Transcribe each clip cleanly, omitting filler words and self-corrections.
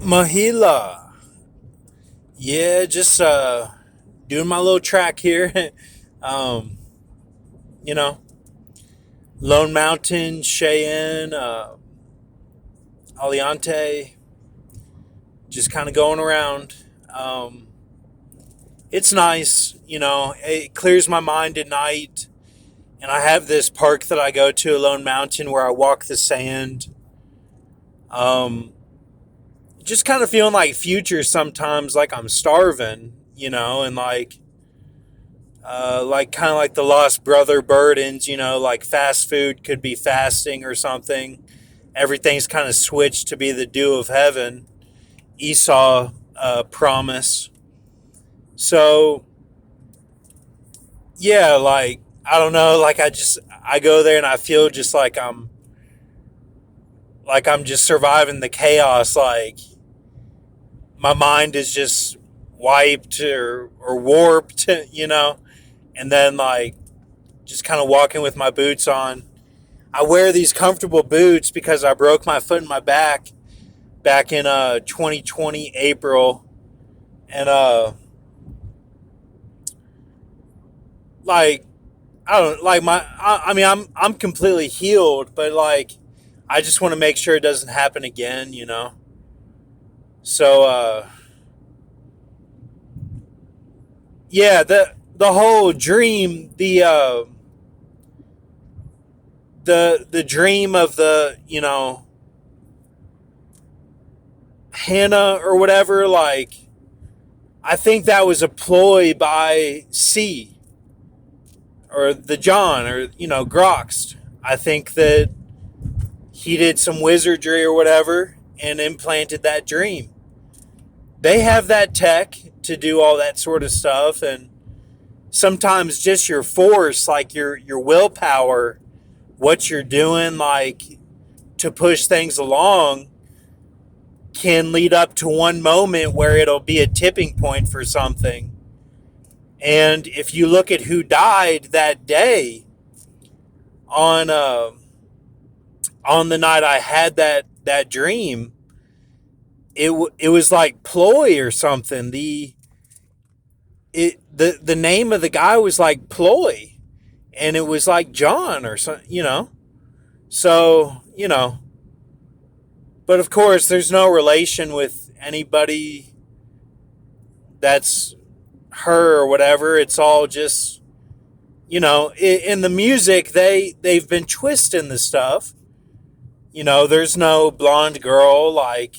Mahila. Yeah, just doing my little track here. um, you know, Lone Mountain, Cheyenne, Aliante, just kind of going around. Um, it's nice, it clears my mind at night. And I have this park that I go to, Lone Mountain, where I walk the sand. Um, just kind of feeling like future sometimes, like I'm starving, and like kind of like the lost brother burdens, like fast food could be fasting or something. Everything's kind of switched to be the dew of heaven. Esau promise. So yeah, like I don't know, like I go there and I feel just like I'm just surviving the chaos. Like my mind is just wiped or warped, and then like just kind of walking with my boots on. I wear these comfortable boots because I broke my foot in my back in 2020 April, and like I don't like I mean I'm completely healed, but like I just want to make sure it doesn't happen again. So yeah, the whole dream, the dream of the Hannah or whatever, like I think that was a ploy by C or the John or Groxt. I think that he did some wizardry or whatever and implanted that dream. They have that tech to do all that sort of stuff, and sometimes just your force, like your willpower, what you're doing, like to push things along, can lead up to one moment where it'll be a tipping point for something. And if you look at who died that day on on the night I had that dream, it was like Ploy or something. The name of the guy was like Ploy, and it was like John or something. So but of course, there's no relation with anybody that's her or whatever. It's all just in the music they've been twisting the stuff. There's no blonde girl like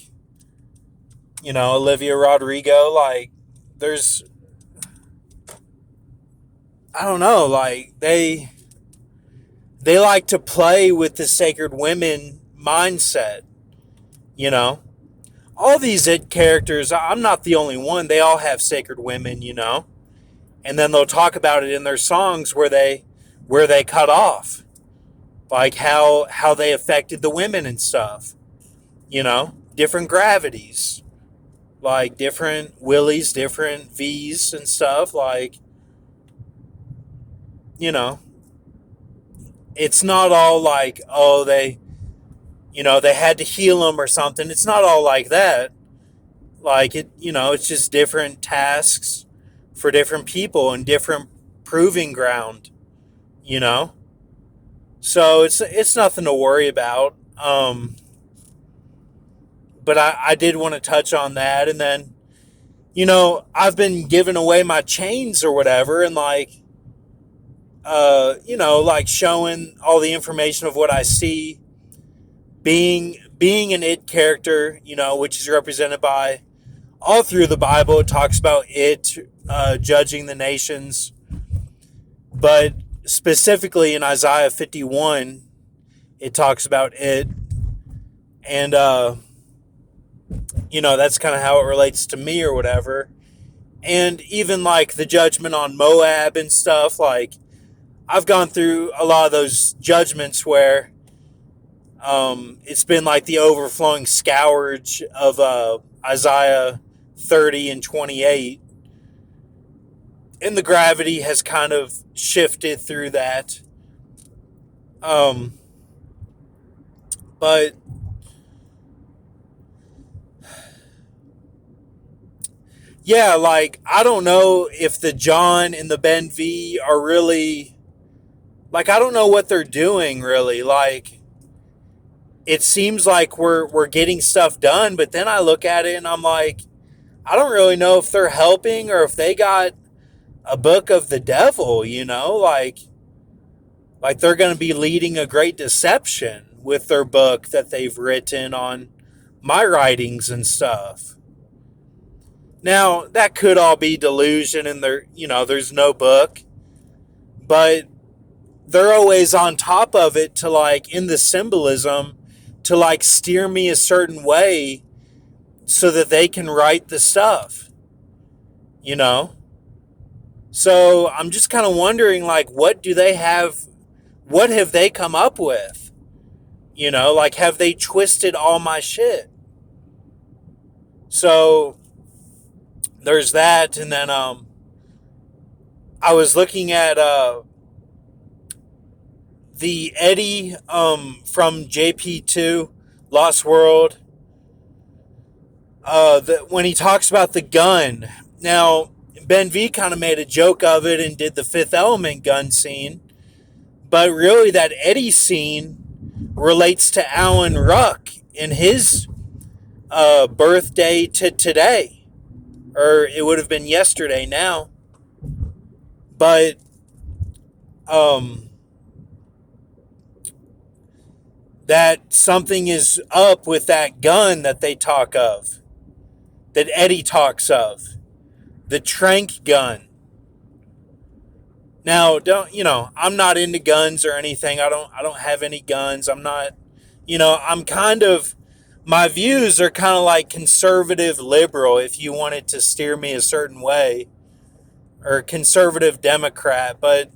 Olivia Rodrigo. Like there's I don't know, like they like to play with the sacred women mindset. You know, all these it characters. I'm not the only one. They all have sacred women. And then they'll talk about it in their songs where they cut off, like how they affected the women and stuff. Different gravities, like different willies, different V's and stuff. Like you know, it's not all like they had to heal them or something. It's not all like that. Like it's just different tasks for different people and different proving ground. You know, so it's nothing to worry about. But I did want to touch on that, and then I've been giving away my chains or whatever, and like like showing all the information of what I see, being an it character, which is represented by all through the Bible. It talks about it judging the nations, but specifically in Isaiah 51, it talks about it, and that's kind of how it relates to me or whatever. And even like the judgment on Moab and stuff, like I've gone through a lot of those judgments where it's been like the overflowing scourge of Isaiah 30 and 28. And the gravity has kind of shifted through that. But yeah, like I don't know if the John and the Ben V are really like I don't know what they're doing really. Like it seems like we're getting stuff done, but then I look at it and I'm like, I don't really know if they're helping or if they got a book of the devil, like they're going to be leading a great deception with their book that they've written on my writings and stuff. Now, that could all be delusion and there's no book, but they're always on top of it to like in the symbolism to like steer me a certain way so that they can write the stuff, you know? So I'm just kind of wondering, like, what have they come up with? Like, have they twisted all my shit? So there's that. And then I was looking at the Eddie from JP2, Lost World, when he talks about the gun. Now, Ben V kind of made a joke of it and did the Fifth Element gun scene. But really, that Eddie scene relates to Alan Ruck in his birthday to today. Or it would have been yesterday now. But that something is up with that gun that they talk of, that Eddie talks of, the Trank gun. Now, I'm not into guns or anything. I don't have any guns. I'm not, I'm kind of, my views are kind of like conservative liberal, if you wanted to steer me a certain way, or conservative Democrat, but,